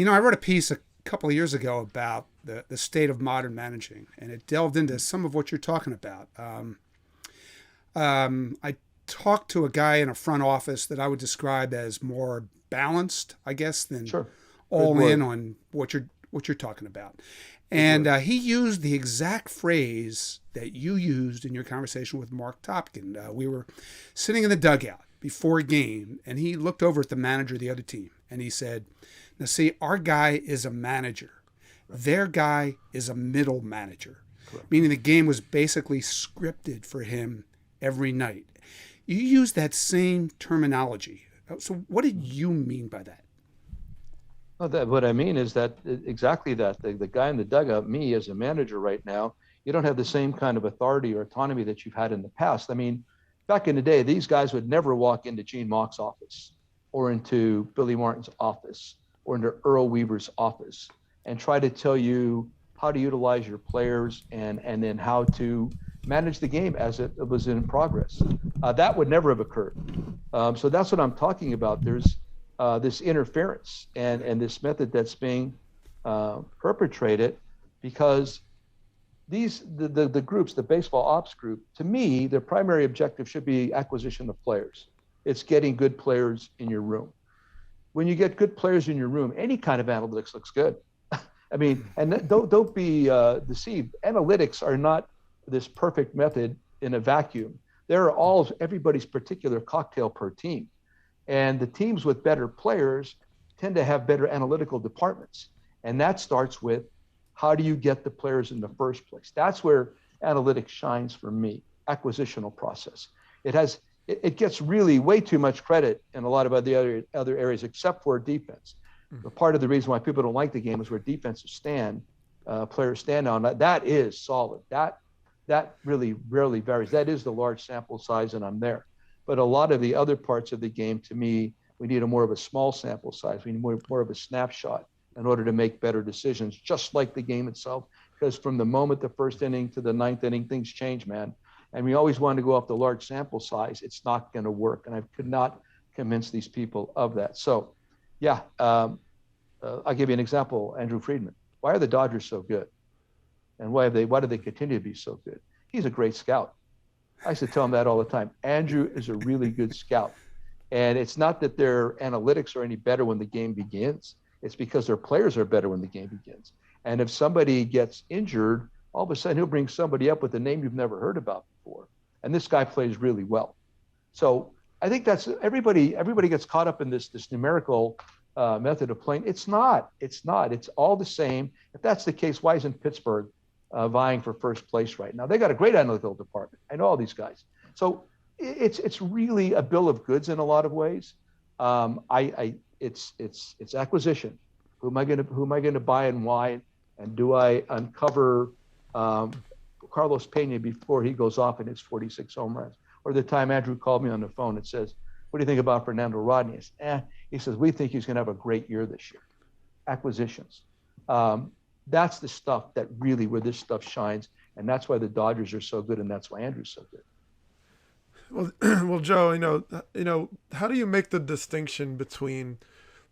I wrote a piece a couple of years ago about the state of modern managing, and it delved into some of what you're talking about. I talked to a guy in a front office that I would describe as more balanced, I guess, than Sure. Good all in word. on what you're talking about. Good And word. he used the exact phrase that you used in your conversation with Mark Topkin. We were sitting in the dugout before a game, and he looked over at the manager of the other team, and he said, "Now, see, our guy is a manager. Right. Their guy is a middle manager," Correct. meaning the game was basically scripted for him every night. You use that same terminology. So, what did you mean by that? No, what I mean is that exactly that the guy in the dugout, me as a manager right now, you don't have the same kind of authority or autonomy that you've had in the past. I mean, back in the day, these guys would never walk into Gene Mock's office or into Billy Martin's office or into Earl Weaver's office and try to tell you how to utilize your players and then how to manage the game as it was in progress. That would never have occurred. So that's what I'm talking about. There's this interference and this method that's being perpetrated because the groups, the baseball ops group, to me, their primary objective should be acquisition of players. It's getting good players in your room. When you get good players in your room, any kind of analytics looks good. I mean, and don't be deceived. Analytics are not this perfect method in a vacuum. There are all everybody's particular cocktail per team. And the teams with better players tend to have better analytical departments. And that starts with how do you get the players in the first place? That's where analytics shines for me, acquisitional process. It gets really way too much credit in a lot of other areas except for defense. But part of the reason why people don't like the game is where defensive players stand on that is solid. That really rarely varies. That is the large sample size, and I'm there. But a lot of the other parts of the game, to me, we need more of a small sample size. We need more of a snapshot in order to make better decisions, just like the game itself. Because from the moment the first inning to the ninth inning, things change, man. And we always want to go off the large sample size. It's not going to work. And I could not convince these people of that. So, yeah, I'll give you an example, Andrew Friedman. Why are the Dodgers so good? And why do they continue to be so good? He's a great scout. I used to tell him that all the time. Andrew is a really good scout. And it's not that their analytics are any better when the game begins. It's because their players are better when the game begins. And if somebody gets injured, all of a sudden he'll bring somebody up with a name you've never heard about before. And this guy plays really well. So I think that's everybody gets caught up in this numerical method of playing. It's not. It's all the same. If that's the case, why isn't Pittsburgh vying for first place right now? They got a great analytical department. I know all these guys. So it's really a bill of goods in a lot of ways. It's acquisition. Who am I going to buy and why? And do I uncover Carlos Pena before he goes off and hits 46 home runs? Or the time Andrew called me on the phone and says, "What do you think about Fernando Rodney?" He says, "We think he's going to have a great year this year." Acquisitions. That's the stuff that really where this stuff shines, and that's why the Dodgers are so good, and that's why Andrew's so good. Well, well, Joe, how do you make the distinction between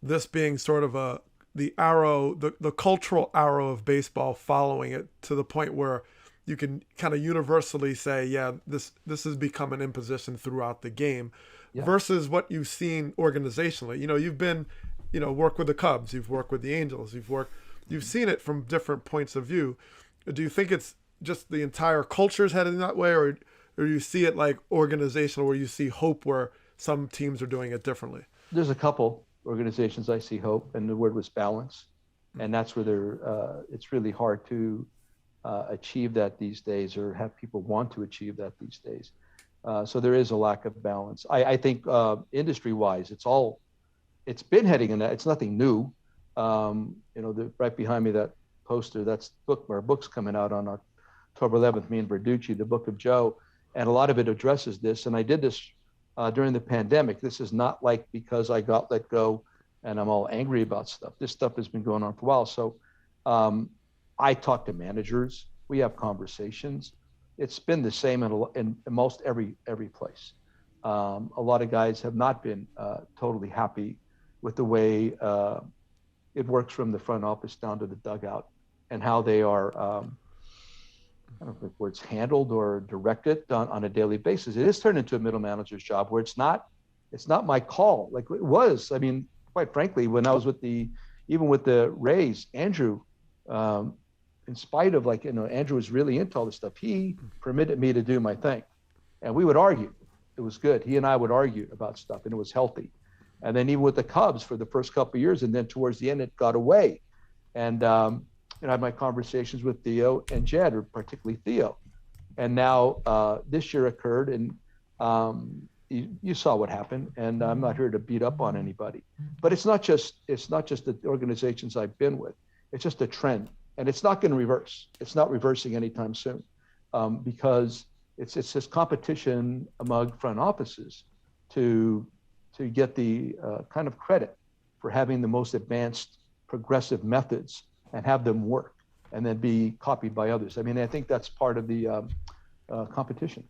this being sort of the arrow, the cultural arrow of baseball, following it to the point where you can kind of universally say, yeah, this has become an imposition throughout the game, Yeah. versus what you've seen organizationally. You've been, work with the Cubs, you've worked with the Angels, you've seen it from different points of view. Do you think it's just the entire culture's heading that way, or you see it like organizational, where you see hope where some teams are doing it differently? There's a couple organizations I see hope, and the word was balance, and that's where it's really hard to achieve that these days, or have people want to achieve that these days. So there is a lack of balance. I think industry-wise, it's been heading in that. It's nothing new. Right behind me, that poster, that's our book's coming out on October 11th, me and Verducci, the Book of Joe, and a lot of it addresses this. And I did this during the pandemic. This is not like because I got let go and I'm all angry about stuff. This stuff has been going on for a while. So I talk to managers. We have conversations. It's been the same in most every place. A lot of guys have not been totally happy with the way it works from the front office down to the dugout, and how they are, I don't know where it's handled or directed on a daily basis. It is turned into a middle manager's job where it's not my call like it was. I mean, quite frankly, when I was even with the Rays, Andrew, in spite of Andrew was really into all this stuff. He permitted me to do my thing, and we would argue. It was good. He and I would argue about stuff, and it was healthy. And then even with the Cubs for the first couple of years, and then towards the end, it got away. And I had my conversations with Theo and Jed, or particularly Theo. And now this year occurred, and you saw what happened. And I'm not here to beat up on anybody, but it's not just the organizations I've been with. It's just a trend, and it's not going to reverse. It's not reversing anytime soon, because it's this competition among front offices to get the kind of credit for having the most advanced progressive methods and have them work and then be copied by others. I mean, I think that's part of the competition.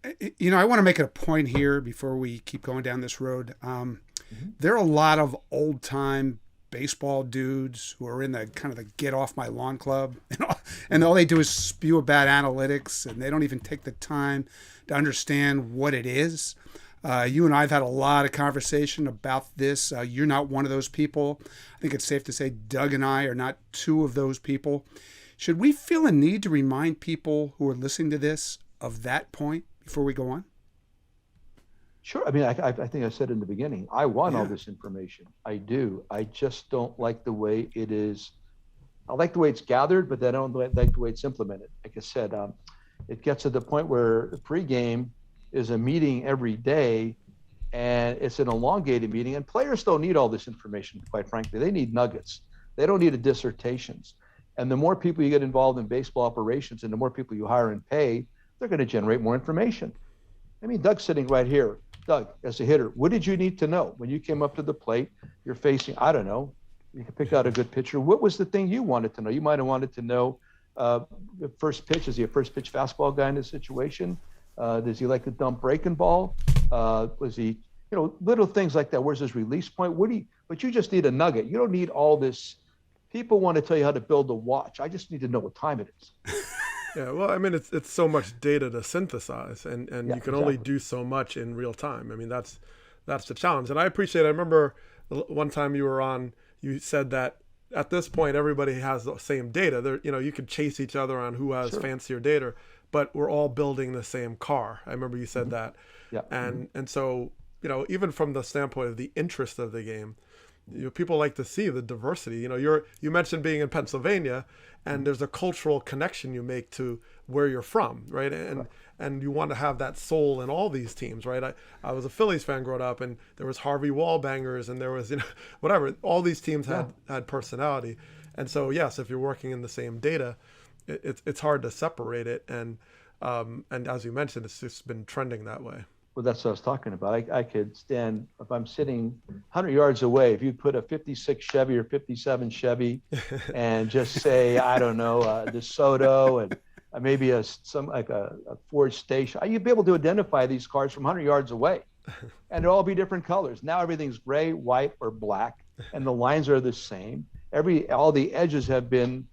I want to make it a point here before we keep going down this road. There are a lot of old time baseball dudes who are in the kind of the get off my lawn club, and all they do is spew about analytics, and they don't even take the time to understand what it is. You and I have had a lot of conversation about this. You're not one of those people. I think it's safe to say Doug and I are not two of those people. Should we feel a need to remind people who are listening to this of that point before we go on? Sure. I mean, I think I said in the beginning, I want all this information. I do. I just don't like the way it is. I like the way it's gathered, but I don't like the way it's implemented. Like I said, it gets to the point where the pregame is a meeting every day, and it's an elongated meeting, and players don't need all this information, quite frankly. They need nuggets. They don't need dissertations. And the more people you get involved in baseball operations and the more people you hire and pay, they're going to generate more information. I mean, Doug's sitting right here. Doug, as a hitter, what did you need to know when you came up to the plate? You're facing, I don't know, you can pick out a good pitcher. What was the thing you wanted to know? You might have wanted to know the first pitch. Is he a first pitch fastball guy in this situation? Does he like to dump breaking ball? Was he, little things like that. Where's his release point? But you just need a nugget. You don't need all this. People want to tell you how to build a watch. I just need to know what time it is. Yeah, well, I mean, it's so much data to synthesize, and you can only do so much in real time. I mean, that's the challenge. And I remember one time you were on, you said that at this point, everybody has the same data. You could chase each other on who has fancier data, but we're all building the same car. I remember you said that. Yeah. And so, even from the standpoint of the interest of the game, people like to see the diversity. You mentioned being in Pennsylvania, and there's a cultural connection you make to where you're from, right? And you want to have that soul in all these teams, right? I was a Phillies fan growing up, and there was Harvey Wallbangers, and there was whatever. All these teams had personality, and so yes, if you're working in the same data, it's hard to separate it. And as you mentioned, it's just been trending that way. Well, that's what I was talking about. I could stand, if I'm sitting 100 yards away, if you put a 56 Chevy or 57 Chevy and just say, I don't know, DeSoto and maybe a Ford Station, you'd be able to identify these cars from 100 yards away, and they'll all be different colors. Now everything's gray, white, or black, and the lines are the same. All the edges have been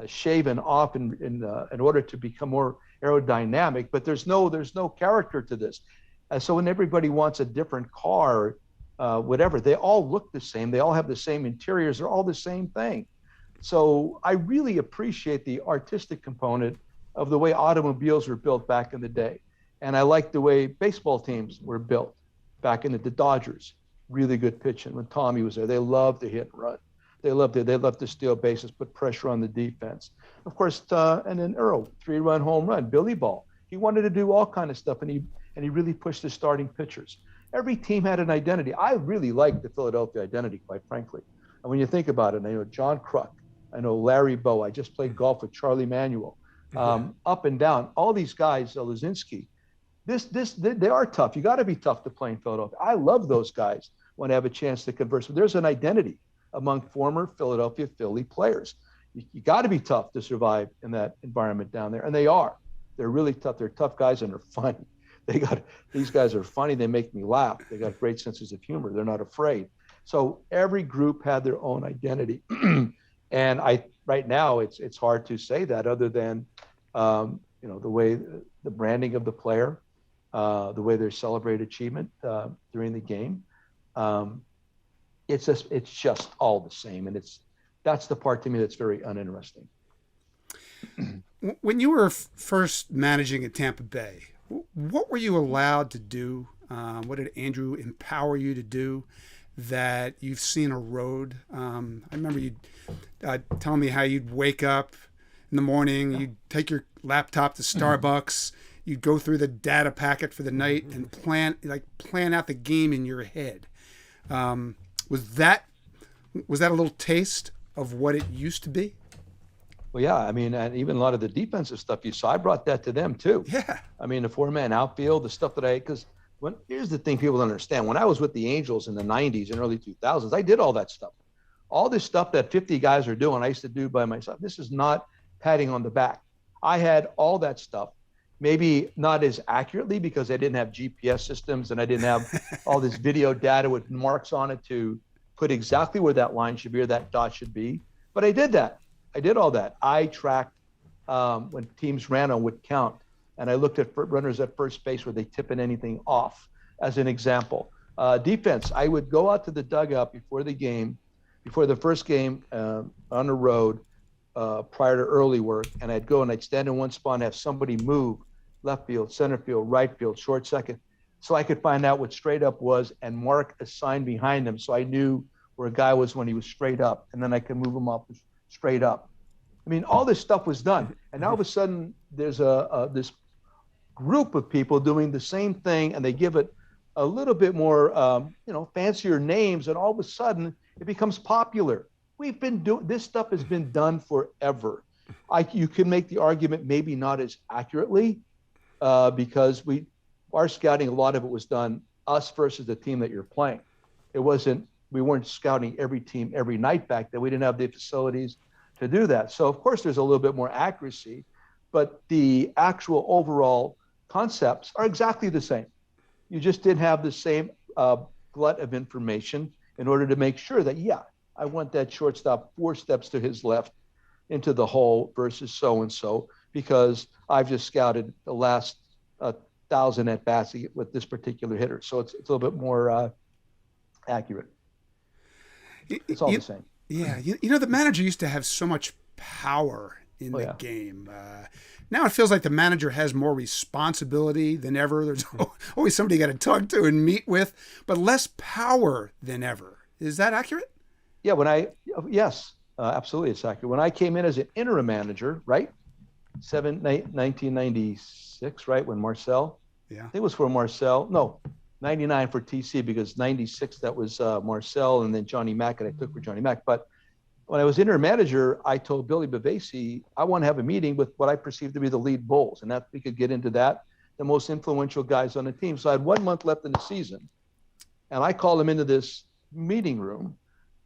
shaven off in order to become more aerodynamic, but there's no character to this. So when everybody wants a different car, whatever, they all look the same. They all have the same interiors. They're all the same thing. So I really appreciate the artistic component of the way automobiles were built back in the day. And I like the way baseball teams were built back in the Dodgers. Really good pitching. When Tommy was there, they loved to hit and run. They loved to steal bases, put pressure on the defense. Of course, and then Earl, 3-run home run, Billy Ball. He wanted to do all kind of stuff, and he really pushed the starting pitchers. Every team had an identity. I really liked the Philadelphia identity, quite frankly. And when you think about it, I know John Kruk, I know Larry Bowe. I just played golf with Charlie Manuel. Up and down, all these guys, Lazinski. They are tough. You got to be tough to play in Philadelphia. I love those guys when I have a chance to converse. But there's an identity among former Philadelphia Philly players. You got to be tough to survive in that environment down there, and they are. They're really tough. They're tough guys, and they're funny. These guys are funny. They make me laugh. They got great senses of humor. They're not afraid. So every group had their own identity. And right now it's hard to say that other than, the way the branding of the player, the way they celebrate achievement during the game. It's just all the same. And that's the part to me that's very uninteresting. When you were first managing at Tampa Bay, what were you allowed to do? What did Andrew empower you to do that you've seen erode? I remember you telling me how you'd wake up in the morning, you'd take your laptop to Starbucks, you'd go through the data packet for the night and plan out the game in your head. Was that a little taste of what it used to be? Well, yeah, I mean, and even a lot of the defensive stuff you saw, I brought that to them too. Yeah. I mean, the 4-man outfield, the stuff that because here's the thing people don't understand. When I was with the Angels in the 90s and early 2000s, I did all that stuff. All this stuff that 50 guys are doing, I used to do by myself. This is not patting on the back. I had all that stuff, maybe not as accurately because I didn't have GPS systems and I didn't have all this video data with marks on it to put exactly where that line should be or that dot should be. But I did that. I did all that. I tracked when teams ran on would count, and I looked at runners at first base where they tipping anything off, as an example. Defense, I would go out to the dugout before the first game on the road prior to early work, and I'd go and I'd stand in one spot and have somebody move left field, center field, right field, short second, so I could find out what straight up was and mark a sign behind him so I knew where a guy was when he was straight up, and then I could move him up straight up. I mean, all this stuff was done. And now all of a sudden there's this group of people doing the same thing, and they give it a little bit more, fancier names. And all of a sudden it becomes popular. We've been doing this stuff has been done forever. You can make the argument, maybe not as accurately because our scouting, a lot of it was done us versus the team that you're playing. We weren't scouting every team every night back then. We didn't have the facilities to do that. So of course there's a little bit more accuracy, but the actual overall concepts are exactly the same. You just didn't have the same glut of information in order to make sure that, I want that shortstop 4 steps to his left into the hole versus so-and-so, because I've just scouted the last 1,000 at bats with this particular hitter. So it's a little bit more accurate. It's all the same. Yeah. The manager used to have so much power in the game. Now it feels like the manager has more responsibility than ever. There's always somebody you got to talk to and meet with, but less power than ever. Is that accurate? Yeah. Yes, absolutely. It's accurate. When I came in as an interim manager, right? 1996, right? When Marcel, I think it was for Marcel. No, 99 for TC, because 96 that was Marcel, and then Johnny Mack, and I took for Johnny Mack. But when I was interim manager, I told Billy Bavasi I want to have a meeting with what I perceive to be the lead bulls, and that we could get into that, the most influential guys on the team. So I had 1 month left in the season, and I called him into this meeting room,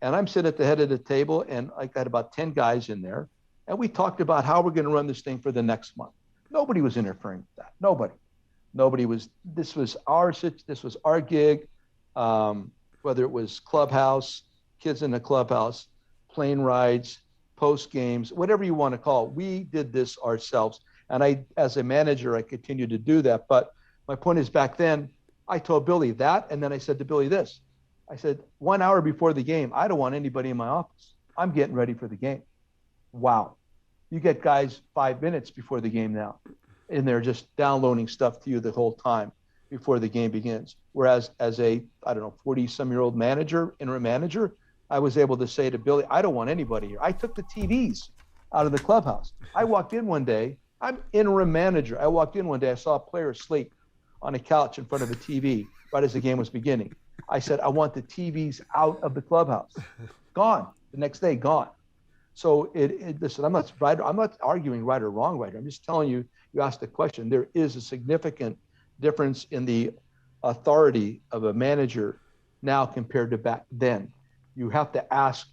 and I'm sitting at the head of the table, and I got about 10 guys in there, and we talked about how we're going to run this thing for the next month. Nobody was interfering with that. Nobody was. This was our gig, whether it was clubhouse, kids in the clubhouse, plane rides, post games, whatever you want to call it. We did this ourselves. And I, as a manager, I continued to do that. But my point is, back then I told Billy that. And then I said to Billy this, I said, 1 hour before the game, I don't want anybody in my office. I'm getting ready for the game. Wow. You get guys 5 minutes before the game now, and they're just downloading stuff to you the whole time before the game begins. Whereas as a, 40-some-year-old manager, interim manager, I was able to say to Billy, I don't want anybody here. I took the TVs out of the clubhouse. I walked in one day, I'm interim manager. I walked in one day, I saw a player asleep on a couch in front of a TV right as the game was beginning. I said, I want the TVs out of the clubhouse. Gone. The next day, gone. So listen, I'm not arguing right or wrong right here. I'm just telling you, you asked the question. There is a significant difference in the authority of a manager now compared to back then. You have to ask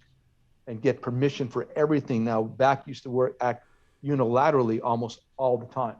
and get permission for everything now. Back used to act unilaterally almost all the time.